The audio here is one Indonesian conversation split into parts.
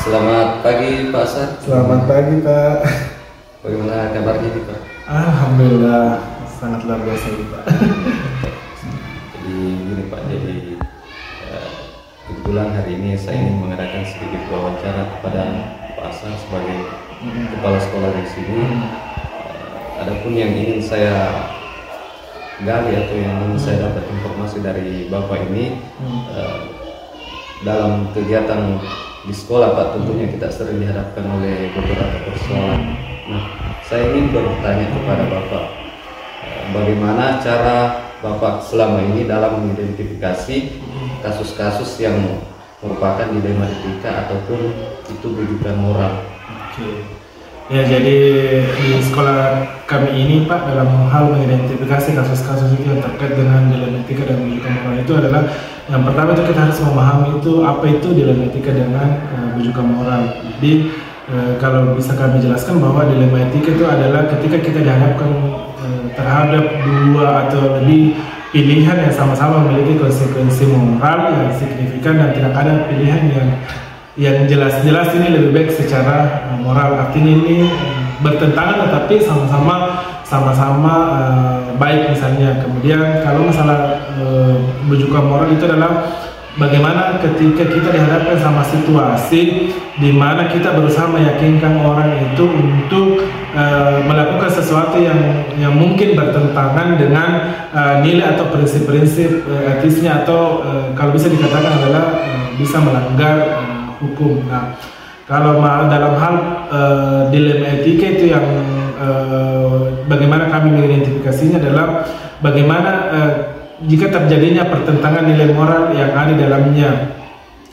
Selamat pagi Pak Asar. Selamat pagi Pak. Bagaimana kabarnya nih Pak? Alhamdulillah sangat luar biasa ini Pak. Jadi gini Pak, kebetulan hari ini saya ingin mengadakan sedikit wawancara kepada Pak Asar sebagai kepala sekolah di sini. Adapun yang ingin saya gali atau yang ingin saya dapat informasi dari Bapak ini, dalam kegiatan di sekolah Pak, tentunya kita sering dihadapkan oleh beberapa persoalan. Nah, saya ingin bertanya kepada Bapak, bagaimana cara Bapak selama ini dalam mengidentifikasi kasus-kasus yang merupakan dilema etika ataupun itu rujukan moral? Oke. Ya, jadi di sekolah kami ini Pak, dalam hal mengidentifikasi kasus-kasus itu yang terkait dengan dilema etika dan rujukan moral itu adalah yang pertama itu kita harus memahami itu apa itu dilema etika dengan rujukan moral. Jadi kalau bisa kami jelaskan bahwa dilema etika itu adalah ketika kita dihadapkan terhadap dua atau lebih pilihan yang sama-sama memiliki konsekuensi moral yang signifikan dan tidak ada pilihan yang jelas-jelas ini lebih baik secara moral. Artinya ini bertentangan tetapi sama-sama baik misalnya. Kemudian kalau masalah rujukan moral itu adalah bagaimana ketika kita dihadapkan sama situasi di mana kita berusaha meyakinkan orang itu untuk melakukan sesuatu yang mungkin bertentangan dengan nilai atau prinsip-prinsip etisnya atau kalau bisa dikatakan adalah bisa melanggar hukum. Nah, kalau dalam hal dilema etika itu yang bagaimana kami mengidentifikasinya adalah bagaimana jika terjadinya pertentangan nilai moral yang ada dalamnya.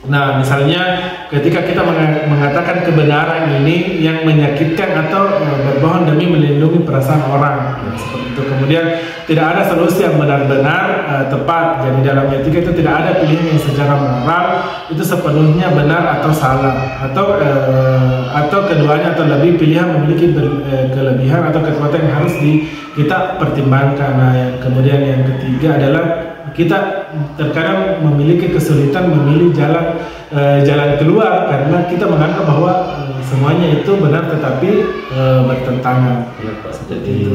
Nah, misalnya ketika kita mengatakan kebenaran ini yang menyakitkan atau berbohong demi melindungi perasaan orang, seperti itu. Kemudian tidak ada solusi yang benar-benar tepat. Jadi dalam etika itu tidak ada pilihan yang secara moral itu sepenuhnya benar atau salah, atau keduanya atau lebih pilihan memiliki kelebihan atau kekuatan yang harus kita pertimbangkan. Nah, kemudian yang ketiga adalah kita terkadang memiliki kesulitan memilih jalan keluar karena kita menganggap bahwa semuanya itu benar tetapi bertentangan. Ya, Pak. Jadi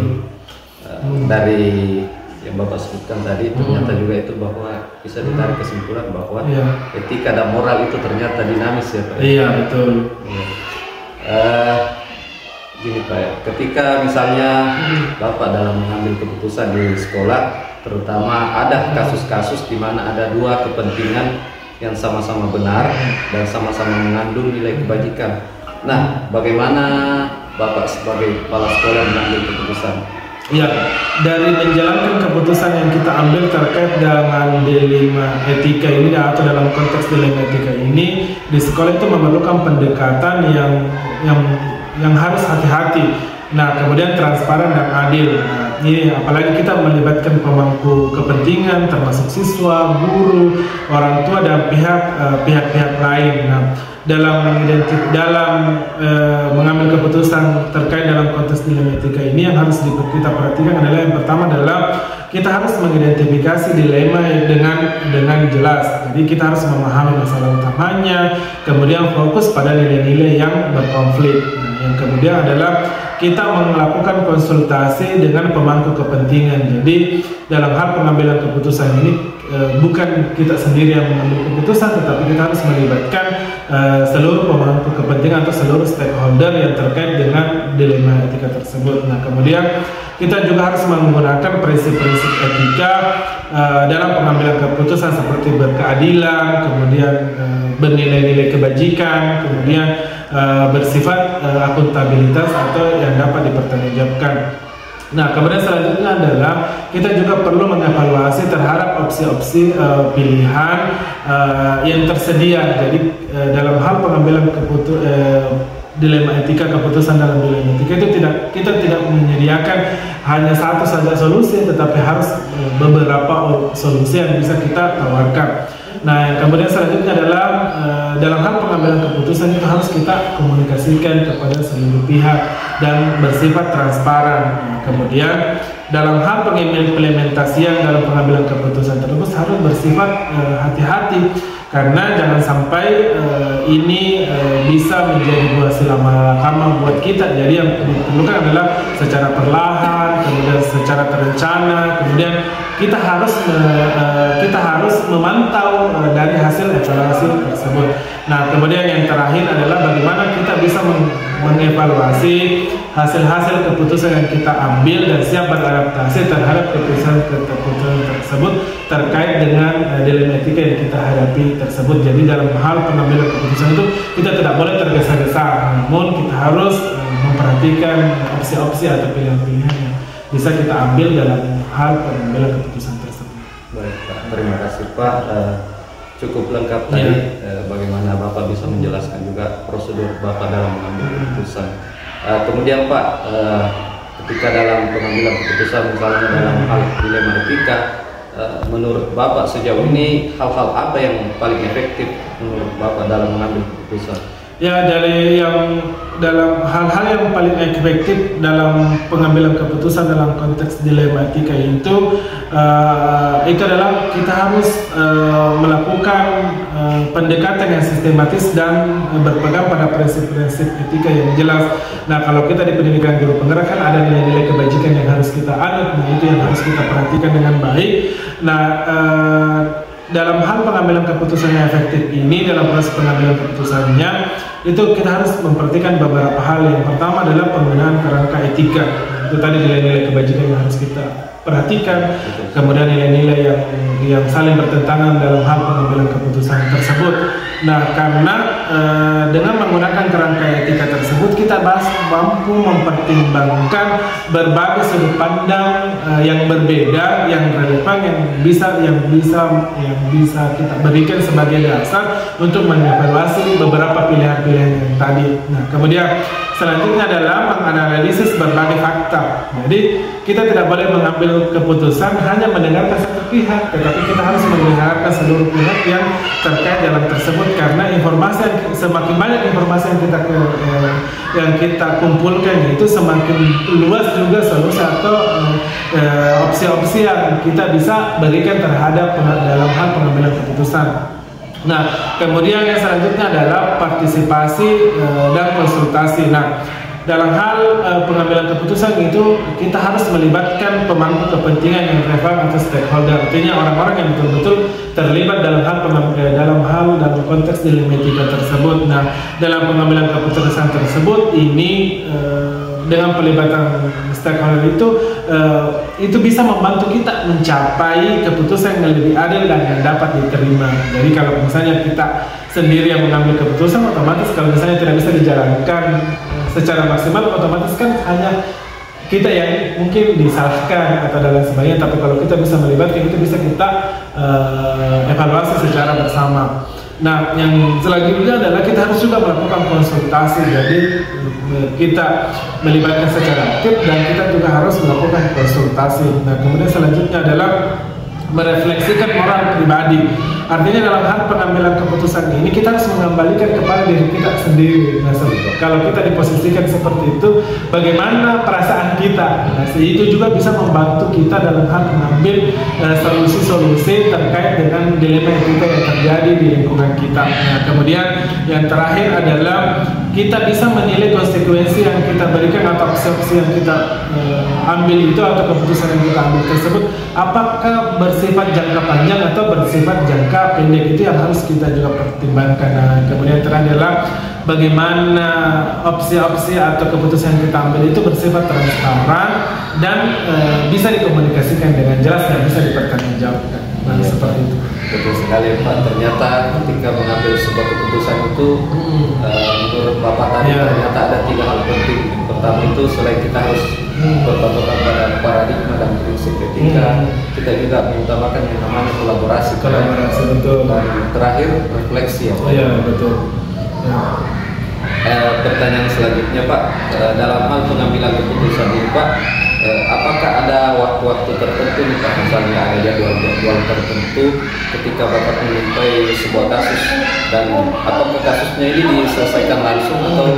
dari yang Bapak sebutkan tadi ternyata juga itu bahwa bisa ditarik kesimpulan bahwa etika dan moral itu ternyata dinamis ya Pak. Iya, betul. Gini Pak, ketika misalnya Bapak dalam mengambil keputusan di sekolah, terutama ada kasus-kasus di mana ada dua kepentingan yang sama-sama benar dan sama-sama mengandung nilai kebajikan. Nah, bagaimana Bapak sebagai kepala sekolah mengambil keputusan? Ya, dari menjalankan keputusan yang kita ambil terkait dengan dilema etika ini atau dalam konteks dilema etika ini di sekolah itu memerlukan pendekatan yang harus hati-hati. Nah, kemudian transparan dan adil. Nah, ini apalagi kita melibatkan pemangku kepentingan termasuk siswa, guru, orang tua dan pihak-pihak lain. Nah, dalam mengambil keputusan terkait dalam konteks dilema etika ini yang harus kita perhatikan adalah yang pertama adalah kita harus mengidentifikasi dilema dengan jelas. Jadi kita harus memahami masalah utamanya, kemudian fokus pada nilai-nilai yang berkonflik. Nah, yang kemudian adalah kita melakukan konsultasi dengan pemangku kepentingan. Jadi dalam hal pengambilan keputusan ini bukan kita sendiri yang mengambil keputusan, tetapi kita harus melibatkan seluruh pemangku kepentingan atau seluruh stakeholder yang terkait dengan dilema etika tersebut. Nah, kemudian kita juga harus menggunakan prinsip-prinsip etika dalam pengambilan keputusan seperti berkeadilan, kemudian bernilai-nilai kebajikan, kemudian bersifat akuntabilitas atau yang dapat dipertanggungjawabkan. Nah, kemudian selanjutnya adalah kita juga perlu mengevaluasi terhadap opsi-opsi pilihan yang tersedia. Jadi dalam hal pengambilan dilema etika, keputusan dalam dilema etika itu kita tidak menyediakan hanya satu saja solusi, tetapi harus beberapa solusi yang bisa kita tawarkan. Nah, yang kemudian selanjutnya adalah dalam hal pengambilan keputusan itu harus kita komunikasikan kepada seluruh pihak dan bersifat transparan. Nah, kemudian dalam hal pengimplementasian dalam pengambilan keputusan tersebut harus bersifat hati-hati, karena jangan sampai ini bisa menjadi buah silamalakama buat kita. Jadi yang diperlukan adalah secara perlahan, kemudian secara terencana, kemudian kita harus memantau dari hasil evaluasi tersebut. Nah, kemudian yang terakhir adalah bagaimana kita bisa mengevaluasi hasil-hasil keputusan yang kita ambil dan siap beradaptasi terhadap keputusan tersebut terkait dengan dilematika yang kita hadapi tersebut. Jadi dalam hal pengambilan keputusan itu kita tidak boleh tergesa-gesa, namun kita harus memperhatikan opsi-opsi atau pilihan-pilihan yang bisa kita ambil dalam hal pengambilan keputusan tersebut. Baik Pak, terima kasih Pak. Cukup lengkap tadi bagaimana Bapak bisa menjelaskan juga prosedur Bapak dalam mengambil keputusan. Kemudian Pak, ketika dalam pengambilan keputusan misalnya dalam hal dilema etika, menurut Bapak sejauh ini hal-hal apa yang paling efektif menurut Bapak dalam mengambil keputusan? Ya, dari yang dalam hal-hal yang paling efektif dalam pengambilan keputusan dalam konteks dilema etika itu adalah kita harus melakukan pendekatan yang sistematis dan berpegang pada prinsip-prinsip etika yang jelas. Nah, kalau kita di pendidikan guru penggerak kan ada nilai-nilai kebajikan yang harus kita anut, nah itu yang harus kita perhatikan dengan baik. Nah, dalam hal pengambilan keputusan yang efektif ini, dalam proses pengambilan keputusannya itu kita harus memperhatikan beberapa hal. Yang pertama adalah penggunaan kerangka etika. Itu tadi nilai-nilai kebajikan yang harus kita perhatikan. Kemudian nilai-nilai yang saling bertentangan dalam hal pengambilan keputusan tersebut. Nah, karena dengan menggunakan kerangka etika tersebut kita mampu mempertimbangkan berbagai sudut pandang yang berbeda, yang relevan, yang bisa kita berikan sebagai dasar untuk mengevaluasi beberapa pilihan-pilihan yang tadi. Nah, kemudian selanjutnya adalah menganalisis berbagai fakta. Jadi kita tidak boleh mengambil keputusan hanya mendengarkan satu pihak, tetapi kita harus mendengarkan seluruh pihak yang terkait dalam tersebut, karena semakin banyak informasi yang kita kumpulkan itu semakin luas juga solusi atau opsi-opsi yang kita bisa berikan terhadap dalam hal pengambilan keputusan. Nah, kemudian yang selanjutnya adalah partisipasi dan konsultasi. Nah, dalam hal pengambilan keputusan itu kita harus melibatkan pemangku kepentingan yang relevan atau stakeholder, artinya orang-orang yang betul-betul terlibat dalam konteks dilema etika tersebut. Nah, dalam pengambilan keputusan tersebut ini dengan pelibatan stakeholder itu bisa membantu kita mencapai keputusan yang lebih adil dan yang dapat diterima. Jadi kalau misalnya kita sendiri yang mengambil keputusan, otomatis kalau misalnya tidak bisa dijalankan secara maksimal, otomatis kan hanya kita yang mungkin disalahkan atau dan lain sebagainya. Tapi kalau kita bisa melibatkan, itu bisa kita evaluasi secara bersama. Nah, yang selanjutnya adalah kita harus juga melakukan konsultasi. Jadi kita melibatkan secara aktif dan kita juga harus melakukan konsultasi. Nah, kemudian selanjutnya adalah merefleksikan moral pribadi. Artinya dalam hal pengambilan keputusan ini kita harus mengembalikan kepada diri kita sendiri. Nah, kalau kita diposisikan seperti itu, bagaimana perasaan kita? Nah, itu juga bisa membantu kita dalam hal mengambil solusi-solusi terkait dengan dilema etika yang terjadi di lingkungan kita. Nah, kemudian yang terakhir adalah kita bisa menilai konsekuensi yang kita berikan atau opsi yang kita ambil itu atau keputusan yang kita ambil tersebut, apakah bersifat jangka panjang atau bersifat jangka pendek. Itu yang harus kita juga pertimbangkan. Nah, kemudian terakhir adalah bagaimana opsi-opsi atau keputusan yang kita ambil itu bersifat transparan dan bisa dikomunikasikan dengan jelas dan bisa dipertanggungjawabkan. Nah, seperti itu. Betul sekali Pak, ternyata ketika mengambil sebuah keputusan itu menurut Bapak tadi ternyata ada 3 hal penting. Yang pertama itu selain kita harus berpatokan pada paradigma dan prinsip etika, kita juga mengutamakan yang namanya kolaborasi, betul. Dan terakhir refleksi ya Pak. Iya, betul. Ya. Pertanyaan selanjutnya Pak, dalam hal pengambilan keputusan ini Pak, apakah ada waktu-waktu tertentu nih Pak, misalnya ada jadwal tertentu ketika Bapak menyampai sebuah kasus, dan apakah kasusnya ini diselesaikan langsung atau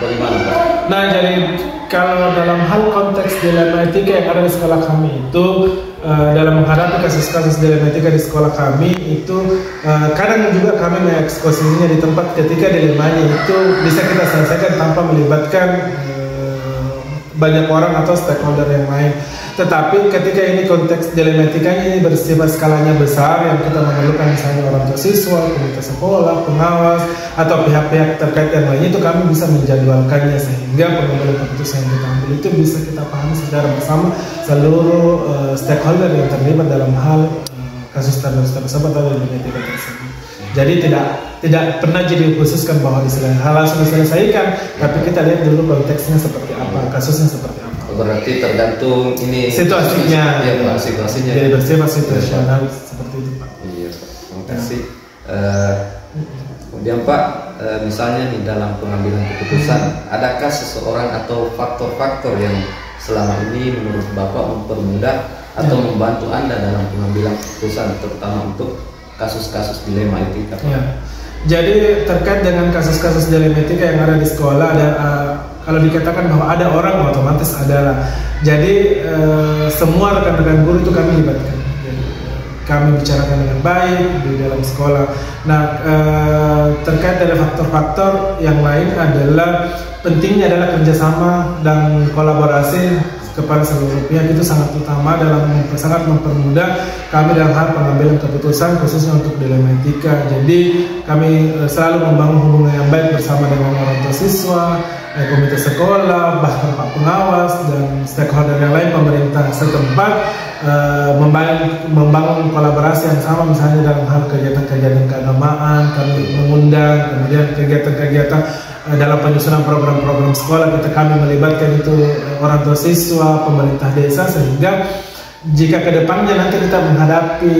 bagaimana Pak? Nah, jadi kalau dalam hal konteks dilema etika yang ada di sekolah kami itu, dalam menghadapi kasus-kasus dilema etika di sekolah kami itu, kadang juga kami mengeksposisinya di tempat ketika dilemanya itu bisa kita selesaikan tanpa melibatkan banyak orang atau stakeholder yang lain. Tetapi ketika ini konteks dilematikanya ini bersifat skalanya besar, yang kita memerlukan misalnya orang tua siswa, komite sekolah, pengawas, atau pihak-pihak terkait yang lainnya, itu kami bisa menjadwalkannya sehingga pengambilan keputusan yang kita ambil itu bisa kita pahami secara bersama seluruh stakeholder yang terlibat dalam hal kasus tersebut atau dilematika tersebut. Jadi tidak pernah jadi khususkan bahwa hal langsung diselesaikan, tapi kita lihat dulu konteksnya seperti apa, kasusnya seperti apa. Berarti tergantung ini situasinya, ya Pak, situasinya. Jadi bersifat situasional seperti itu Pak. Iya Pak, terima kasih. Kemudian Pak, misalnya nih dalam pengambilan keputusan, adakah seseorang atau faktor-faktor yang selama ini menurut Bapak mempermudah atau membantu Anda dalam pengambilan keputusan, terutama untuk kasus-kasus dilema etika? Ya. Jadi terkait dengan kasus-kasus dilema etika yang ada di sekolah, ada kalau dikatakan bahwa ada orang, otomatis adalah. Jadi semua rekan-rekan guru itu kami libatkan. Jadi, kami bicarakan dengan baik di dalam sekolah. Nah, terkait dari faktor-faktor yang lain adalah pentingnya adalah kerjasama dan kolaborasi kepada seluruh pihak, itu sangat utama dalam sangat mempermudah kami dalam hal pengambilan keputusan khususnya untuk dilema etika. Jadi kami selalu membangun hubungan yang baik bersama dengan orang tua siswa, komite sekolah, bahkan Pak Pengawas dan stakeholder yang lain, pemerintah setempat, membangun kolaborasi yang sama, misalnya dalam hal kegiatan-kegiatan keagamaan kami mengundang, kemudian kegiatan-kegiatan dalam penyusunan program-program sekolah kami melibatkan itu orang tua siswa, pemerintah desa, sehingga jika kedepannya nanti kita menghadapi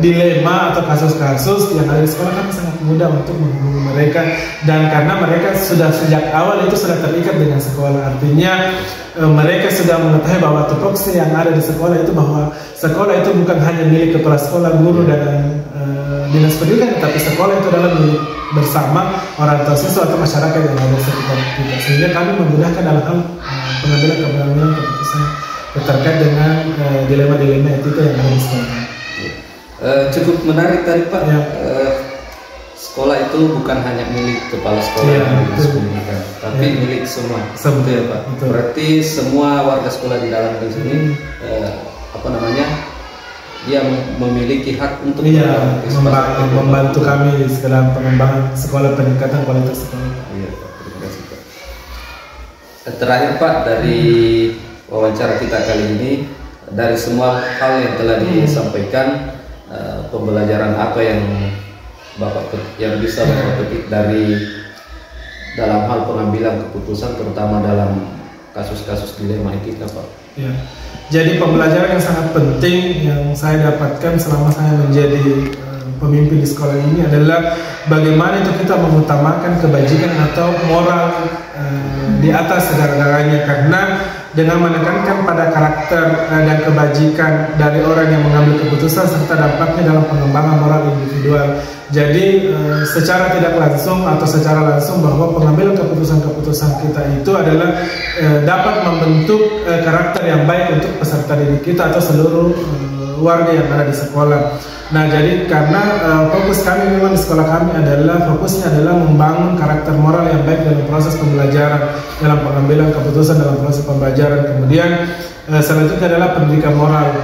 dilema atau kasus-kasus yang ada di sekolah, kami sangat mudah untuk menghubungi mereka, dan karena mereka sudah sejak awal itu sudah terikat dengan sekolah, artinya mereka sudah mengetahui bahwa tupoksi yang ada di sekolah itu, bahwa sekolah itu bukan hanya milik kepala sekolah, guru dan dinas pendidikan, tapi sekolah itu adalah milik bersama orang tua siswa atau masyarakat yang ada di sekitar kita, sehingga kami menggunakan dalam hal pengambilan keputusan terkait dengan dilema-dilema etika yang ada di sekolah. Cukup menarik tadi Pak. Ya. Sekolah itu bukan hanya milik kepala sekolah dan dinas pendidikan, tapi milik semua. Betul ya Pak. Betul. Berarti semua warga sekolah di dalam di sini dia memiliki hak untuk membantu kami dalam pengembangan sekolah, peningkatan kualitas sekolah. Iya Pak, terima kasih Pak. Terakhir Pak, dari wawancara kita kali ini, dari semua hal yang telah disampaikan, pembelajaran apa yang bisa Bapak petik dari dalam hal pengambilan keputusan, terutama dalam kasus-kasus dilema etika Pak? Ya. Jadi pembelajaran yang sangat penting yang saya dapatkan selama saya menjadi pemimpin di sekolah ini adalah bagaimana itu kita mengutamakan kebajikan atau moral di atas segala-galanya, karena dengan menekankan pada karakter dan kebajikan dari orang yang mengambil keputusan serta dampaknya dalam pengembangan moral individual. Jadi secara tidak langsung atau secara langsung, bahwa pengambilan keputusan-keputusan kita itu adalah dapat membentuk karakter yang baik untuk peserta didik kita atau seluruh warga yang ada di sekolah. Nah, jadi karena fokus kami memang di sekolah kami fokusnya adalah membangun karakter moral yang baik dalam proses pembelajaran, dalam pengambilan keputusan dalam proses pembelajaran. Kemudian selanjutnya adalah pendidikan moral.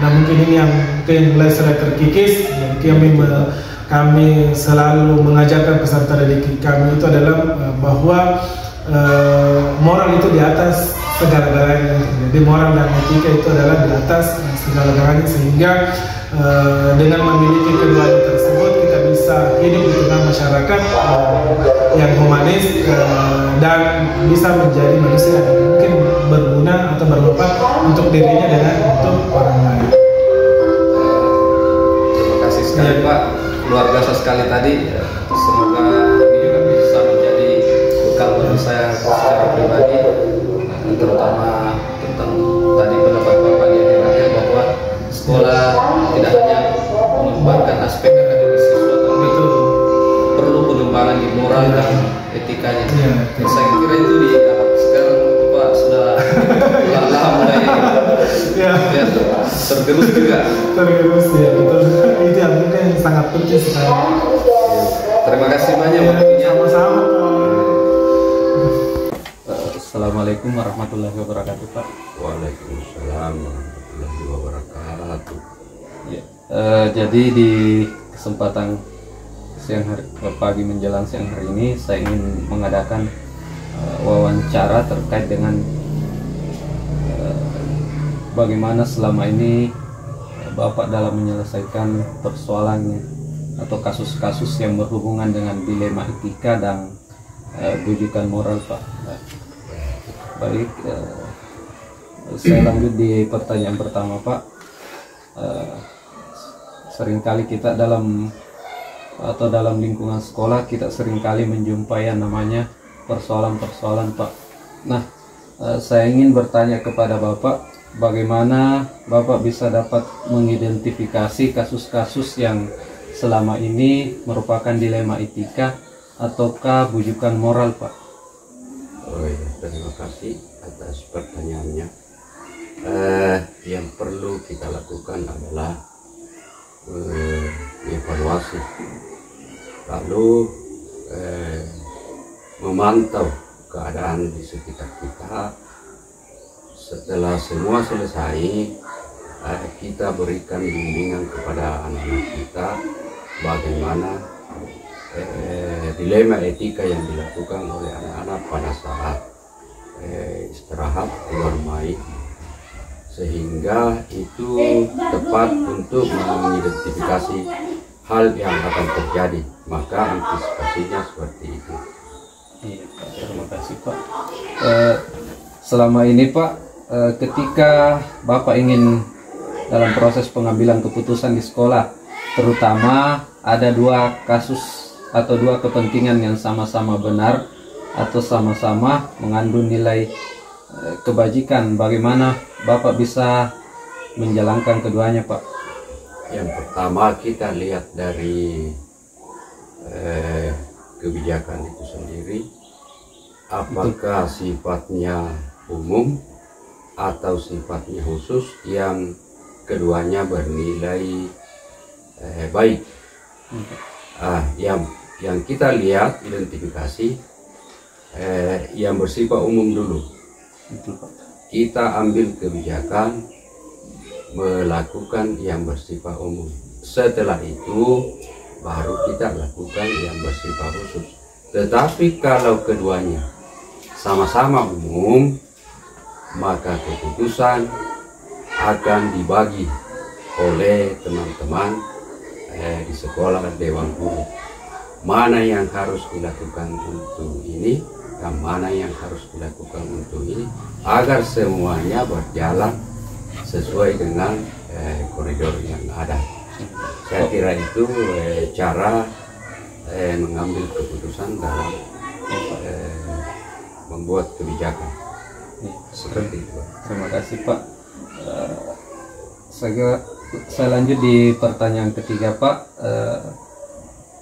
Nah, mungkin ini yang mulai sudah terkikis. Jadi kami selalu mengajarkan peserta didik kami itu adalah bahwa moral itu di atas segala-galanya. Jadi moral dan etika itu adalah di atas segala-galanya, sehingga dengan memiliki keduanya tersebut kita bisa hidup di tengah masyarakat yang humanis dan bisa menjadi manusia yang mungkin berguna atau bermanfaat untuk dirinya dan untuk orang lain. Terima kasih sekali Pak, luar biasa sekali tadi. Semoga ini juga bisa menjadi bekal bagi saya secara pribadi, terutama tentang sekolah tidak hanya mengembangkan aspek akademis siswa, tapi Betul. perlu pengembangan di moral dan etikanya. Iya. Saya kira itu di sekarang Pak sudah lama mulai Ya. ya, tergerus juga. Terus ya betul. Itu yang mungkin sangat penting sekali. Terima kasih banyak Ya, waktunya. sama-sama Pak. Assalamualaikum warahmatullahi wabarakatuh Pak. Waalaikumsalam warahmatullahi wabarakatuh. Ya, jadi di kesempatan siang hari, pagi menjelang siang hari ini saya ingin mengadakan wawancara terkait dengan bagaimana selama ini Bapak dalam menyelesaikan persoalannya atau kasus-kasus yang berhubungan dengan dilema etika dan bujukan moral Pak. Baik, saya lanjut di pertanyaan pertama Pak. Seringkali kita dalam lingkungan sekolah kita seringkali menjumpai yang namanya persoalan-persoalan Pak. Nah, saya ingin bertanya kepada Bapak, bagaimana Bapak bisa dapat mengidentifikasi kasus-kasus yang selama ini merupakan dilema etika ataukah bujukan moral Pak? Oh ya, terima kasih atas pertanyaannya. Yang perlu kita lakukan adalah evaluasi, lalu memantau keadaan di sekitar kita. Setelah semua selesai, kita berikan bimbingan kepada anak-anak kita bagaimana dilema etika yang dilakukan oleh anak-anak pada saat istirahat keluar main, sehingga itu tepat untuk mengidentifikasi hal yang akan terjadi, maka antisipasinya seperti itu. Iya Pak, terima kasih Pak. Selama ini Pak, ketika Bapak ingin dalam proses pengambilan keputusan di sekolah, terutama ada dua kasus atau dua kepentingan yang sama-sama benar atau sama-sama mengandung nilai kebajikan, bagaimana Bapak bisa menjalankan keduanya Pak? Yang pertama kita lihat dari kebijakan itu sendiri, apakah sifatnya umum atau sifatnya khusus, yang keduanya bernilai baik. Yang kita lihat identifikasi yang bersifat umum dulu. Kita ambil kebijakan melakukan yang bersifat umum. Setelah itu baru kita lakukan yang bersifat khusus. Tetapi kalau keduanya sama-sama umum, maka keputusan akan dibagi oleh teman-teman di sekolah Dewan Guru. Mana yang harus dilakukan untuk ini dan mana yang harus dilakukan untuk ini, agar semuanya berjalan sesuai dengan koridor yang ada. Saya kira itu cara mengambil keputusan dalam membuat kebijakan. Seperti itu. Terima kasih Pak. Saya lanjut di pertanyaan ketiga Pak.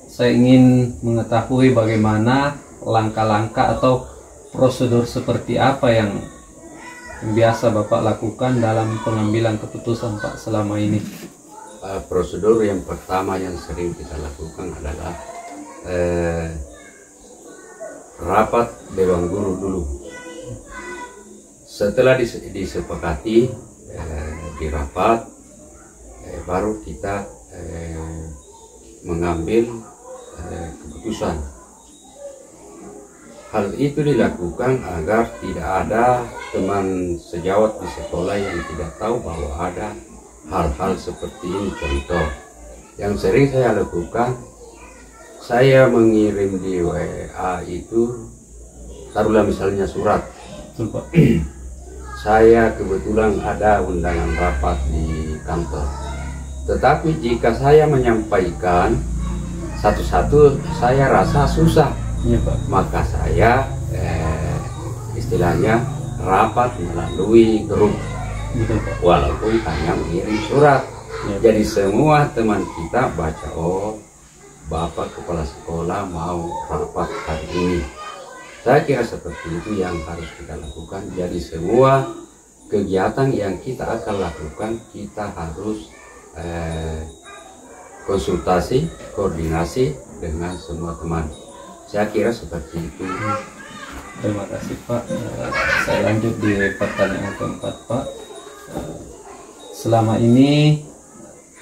Saya ingin mengetahui bagaimana langkah-langkah atau prosedur seperti apa yang biasa Bapak lakukan dalam pengambilan keputusan Pak selama ini. Prosedur yang pertama yang sering kita lakukan adalah rapat Dewan Guru dulu. Setelah disepakati di rapat, baru kita mengambil keputusan. Hal itu dilakukan agar tidak ada teman sejawat di sekolah yang tidak tahu bahwa ada hal-hal seperti ini. Contoh yang sering saya lakukan, saya mengirim di WA itu, taruhlah misalnya surat. Saya kebetulan ada undangan rapat di kantor, tetapi jika saya menyampaikan satu-satu saya rasa susah. Iya Pak. Maka saya istilahnya rapat melalui grup. Betul, Pak. walaupun hanya mengirim surat. Ya. Jadi semua teman kita baca, oh Bapak Kepala Sekolah mau rapat hari ini. Saya kira seperti itu yang harus kita lakukan. Jadi semua kegiatan yang kita akan lakukan, kita harus konsultasi, koordinasi dengan semua teman. Saya kira seperti itu. Terima kasih, Pak. Saya lanjut di pertanyaan keempat, Pak. Selama ini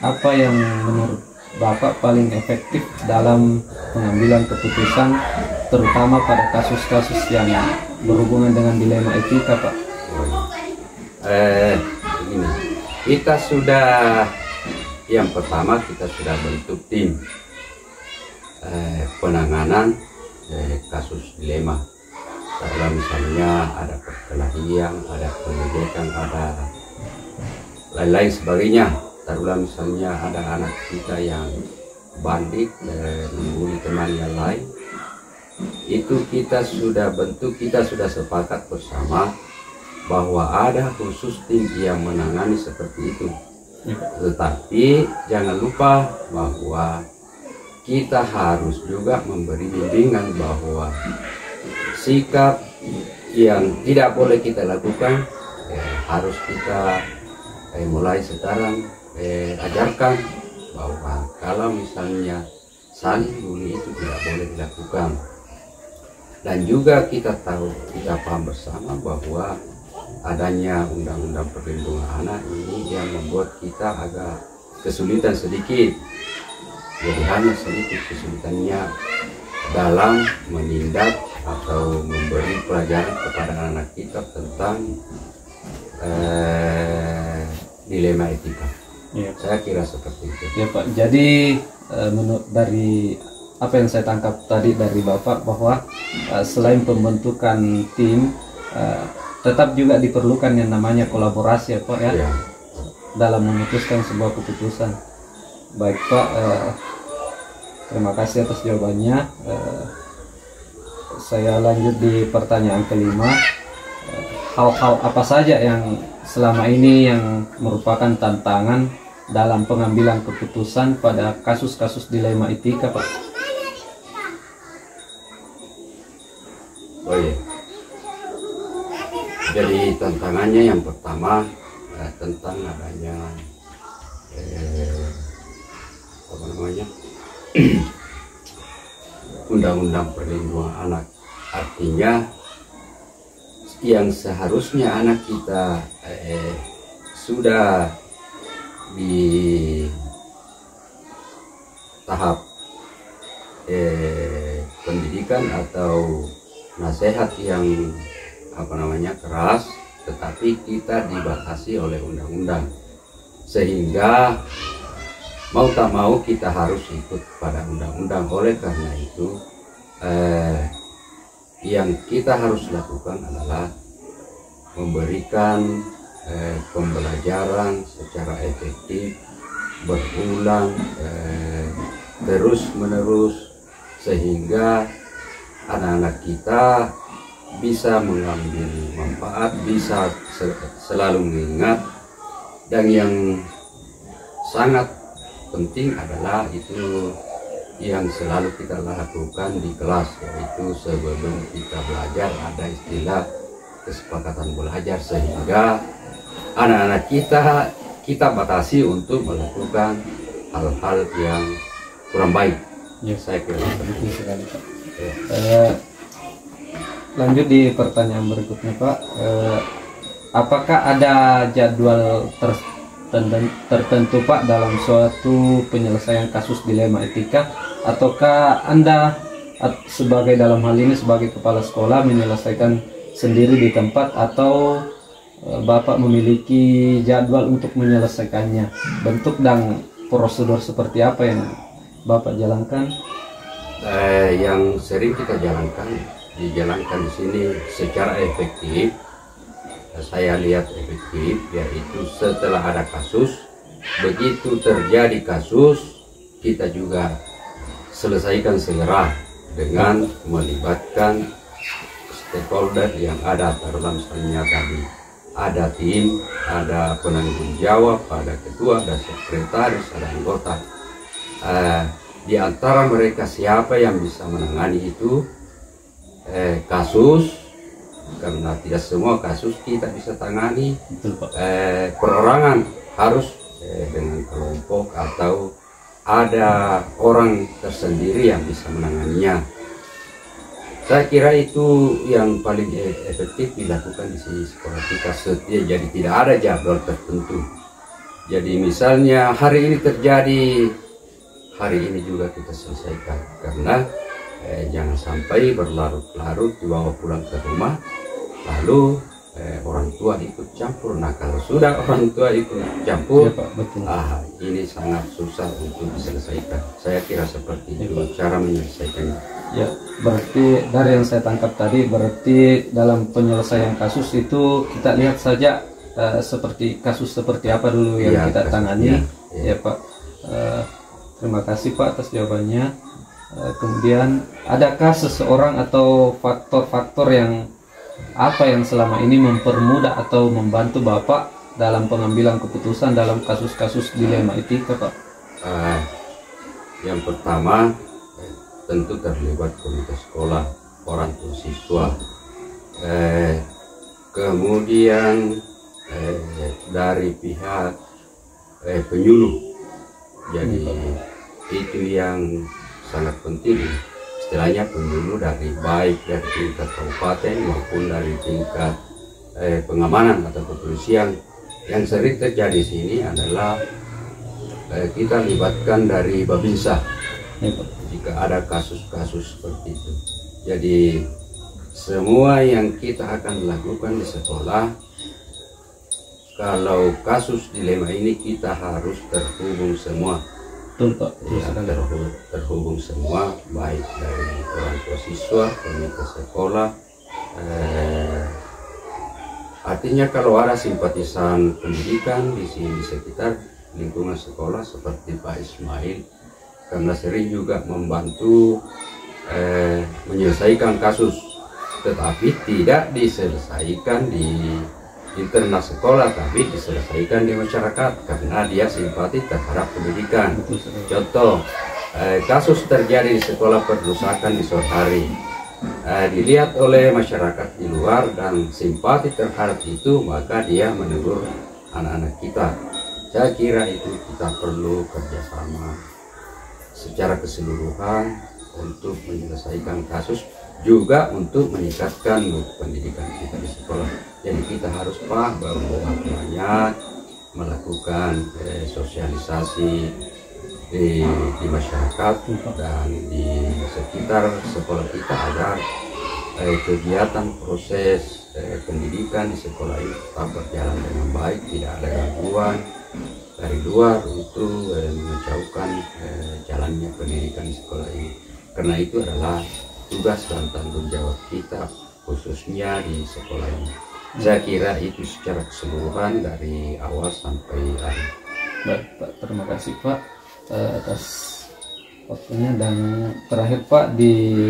apa yang menurut Bapak paling efektif dalam pengambilan keputusan, terutama pada kasus-kasus yang berhubungan dengan dilema etika, Pak? Begini, kita sudah, yang pertama kita sudah bentuk tim penanganan kasus dilema. Kalau misalnya ada perkelahian, ada pengejekan, ada lain-lain sebagainya. Taruhlah misalnya ada anak kita yang bandit membuli teman yang lain, itu kita sudah bentuk, kita sudah sepakat bersama bahwa ada khusus tim yang menangani seperti itu. Tetapi jangan lupa bahwa kita harus juga memberi bimbingan bahwa sikap yang tidak boleh kita lakukan harus kita mulai sekarang ajarkan, bahwa kalau misalnya saling bully itu tidak boleh dilakukan. Dan juga kita tahu, kita paham bersama bahwa adanya undang-undang perlindungan anak ini yang membuat kita agak kesulitan sedikit. Jadi hanya sedikit kesulitannya dalam menindak atau memberi pelajaran kepada anak kita tentang dilema etika. Ya. Saya kira seperti itu. Ya, Pak. Jadi menurut dari apa yang saya tangkap tadi dari Bapak, bahwa selain pembentukan tim, tetap juga diperlukan yang namanya kolaborasi, ya, Pak, ya, Ya. dalam memutuskan sebuah keputusan. Baik, Pak. Terima kasih atas jawabannya. Saya lanjut di pertanyaan kelima. Hal-hal apa saja yang selama ini yang merupakan tantangan dalam pengambilan keputusan pada kasus-kasus dilema etika, Pak? Oh iya. Jadi tantangannya yang pertama tentang adanya apa namanya undang-undang perlindungan anak. Artinya yang seharusnya anak kita sudah di tahap pendidikan atau nasihat yang apa namanya keras, tetapi kita dibatasi oleh undang-undang, sehingga mau tak mau kita harus ikut pada undang-undang. Oleh karena itu yang kita harus lakukan adalah memberikan pembelajaran secara efektif, berulang, terus menerus, sehingga anak-anak kita bisa mengambil manfaat, bisa selalu mengingat. Dan yang sangat penting adalah itu yang selalu kita lakukan di kelas, yaitu sebelum kita belajar ada istilah kesepakatan belajar, sehingga anak-anak kita batasi untuk melakukan hal-hal yang kurang baik. Ya, saya kira betul sekali, Pak. Lanjut di pertanyaan berikutnya, Pak. Apakah ada jadwal tertentu, Pak, dalam suatu penyelesaian kasus dilema etika, ataukah Anda sebagai dalam hal ini sebagai kepala sekolah menyelesaikan sendiri di tempat, atau Bapak memiliki jadwal untuk menyelesaikannya? Bentuk dan prosedur seperti apa yang Bapak jalankan? Yang sering kita dijalankan di sini secara efektif, saya lihat efektif, yaitu setelah ada kasus, begitu terjadi kasus, kita juga selesaikan segera dengan melibatkan stakeholder yang ada, taruhlah misalnya tadi ada tim, ada penanggung jawab, ada ketua, ada sekretaris, ada anggota. Di antara mereka siapa yang bisa menangani itu kasus, karena tidak semua kasus kita bisa tangani. Betul, Pak. Perorangan harus dengan kelompok atau ada orang tersendiri yang bisa menanganinya. Saya kira itu yang paling efektif dilakukan di sekolah kita. Jadi tidak ada jadwal tertentu. Jadi misalnya hari ini terjadi, hari ini juga kita selesaikan. Karena jangan sampai berlarut-larut dibawa pulang ke rumah, lalu orang tua ikut campur. Nah kalau sudah orang tua ikut campur, Ya, Pak, betul. Ini sangat susah untuk diselesaikan. Saya kira seperti Ya, itu Pak. cara menyelesaikannya. Ya, berarti dari yang saya tangkap tadi, berarti dalam penyelesaian kasus itu kita lihat saja seperti kasus seperti apa dulu yang Ya, kita tangani. kasusnya. Ya, Pak. Terima kasih, Pak, atas jawabannya. Kemudian, adakah seseorang atau faktor-faktor yang selama ini mempermudah atau membantu Bapak dalam pengambilan keputusan dalam kasus-kasus dilema etika, Pak? Yang pertama tentu terlibat komite sekolah, orang tua siswa, kemudian dari pihak penyuluh. Jadi itu yang sangat penting, istilahnya penyuluh dari baik dari tingkat kabupaten maupun dari tingkat pengamanan atau kepolisian. Yang sering terjadi di sini adalah kita libatkan dari Babinsa Ya, Pak. jika ada kasus-kasus seperti itu. Jadi semua yang kita akan lakukan di sekolah, kalau kasus dilema ini kita harus terhubung semua. Betul, Pak. Betul Ya, sekali. terhubung semua, baik dari orang tua siswa, komite sekolah. Artinya kalau ada simpatisan pendidikan di sini di sekitar lingkungan sekolah seperti Pak Ismail, karena sering juga membantu menyelesaikan kasus, tetapi tidak diselesaikan di internal sekolah, tapi diselesaikan di masyarakat karena dia simpati terhadap pendidikan. Betul sekali. Contoh, kasus terjadi di sekolah perusakan di sore hari, dilihat oleh masyarakat di luar dan simpati terhadap itu, maka dia menegur anak-anak kita. Saya kira itu kita perlu kerjasama secara keseluruhan untuk menyelesaikan kasus, juga untuk meningkatkan mutu pendidikan kita di sekolah. Jadi kita harus banyak melakukan sosialisasi di masyarakat dan di sekitar sekolah kita agar kegiatan proses pendidikan di sekolah ini tetap berjalan dengan baik, tidak ada gangguan dari luar untuk mengacaukan jalannya pendidikan di sekolah ini. Karena itu adalah tugas dan tanggung jawab kita khususnya di sekolah ini. Saya kira itu secara keseluruhan dari awal sampai akhir. Baik, Pak, terima kasih, Pak, atas waktunya. Dan terakhir, Pak, di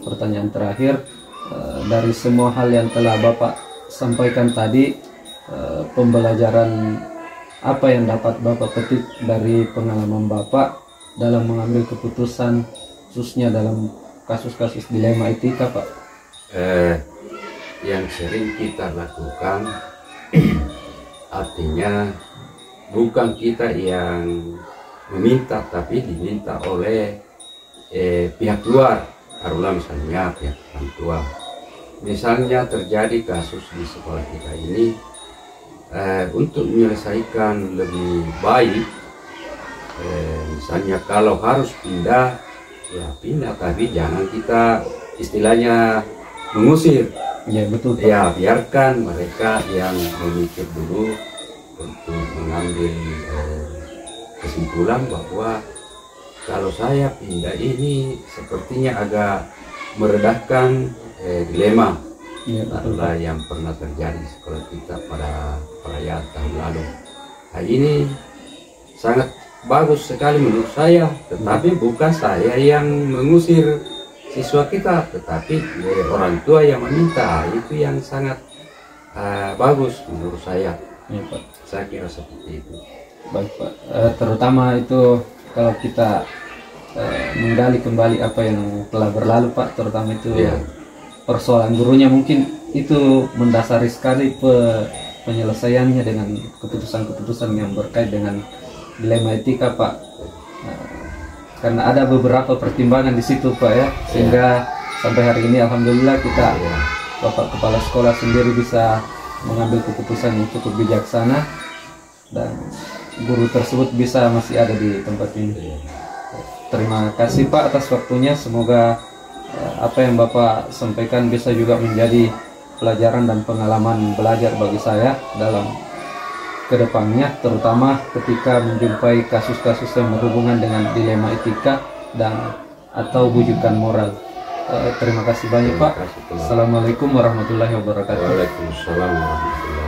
pertanyaan terakhir, dari semua hal yang telah Bapak sampaikan tadi, pembelajaran apa yang dapat Bapak petik dari pengalaman Bapak dalam mengambil keputusan khususnya dalam kasus-kasus dilema etika, Pak? Yang sering kita lakukan artinya bukan kita yang meminta, tapi diminta oleh pihak luar. Taruhlah misalnya pihak orang tua. Misalnya terjadi kasus di sekolah kita ini, untuk menyelesaikan lebih baik, misalnya kalau harus pindah, ya pindah, tapi jangan kita istilahnya mengusir. Ya, betul, Pak. Ya, biarkan mereka yang memikir dulu untuk mengambil kesimpulan bahwa kalau saya pindah ini sepertinya agak meredahkan dilema. Ya, betul, Itulah yang pernah terjadi di sekolah kita pada perayaan tahun lalu. Nah, ini sangat bagus sekali menurut saya, tetapi bukan saya yang mengusir siswa kita, tetapi orang tua yang meminta. Itu yang sangat bagus menurut saya. Ya, Pak. Saya kira seperti itu. Baik, Pak. Terutama itu kalau kita menggali kembali apa yang telah berlalu, Pak, terutama itu Iya. persoalan gurunya, mungkin itu mendasari sekali penyelesaiannya dengan keputusan-keputusan yang berkait dengan dilema etika, Pak. Karena ada beberapa pertimbangan di situ, Pak, ya, sehingga sampai hari ini alhamdulillah kita Bapak Kepala Sekolah sendiri bisa mengambil keputusan yang cukup bijaksana dan guru tersebut bisa masih ada di tempat ini. Terima kasih, Pak, atas waktunya. Semoga apa yang Bapak sampaikan bisa juga menjadi pelajaran dan pengalaman belajar bagi saya dalam kedepannya, terutama ketika menjumpai kasus-kasus yang berhubungan dengan dilema etika dan atau bujukan moral. Terima kasih banyak, Pak. Assalamualaikum warahmatullahi wabarakatuh. Waalaikumsalam warahmatullahi wabarakatuh.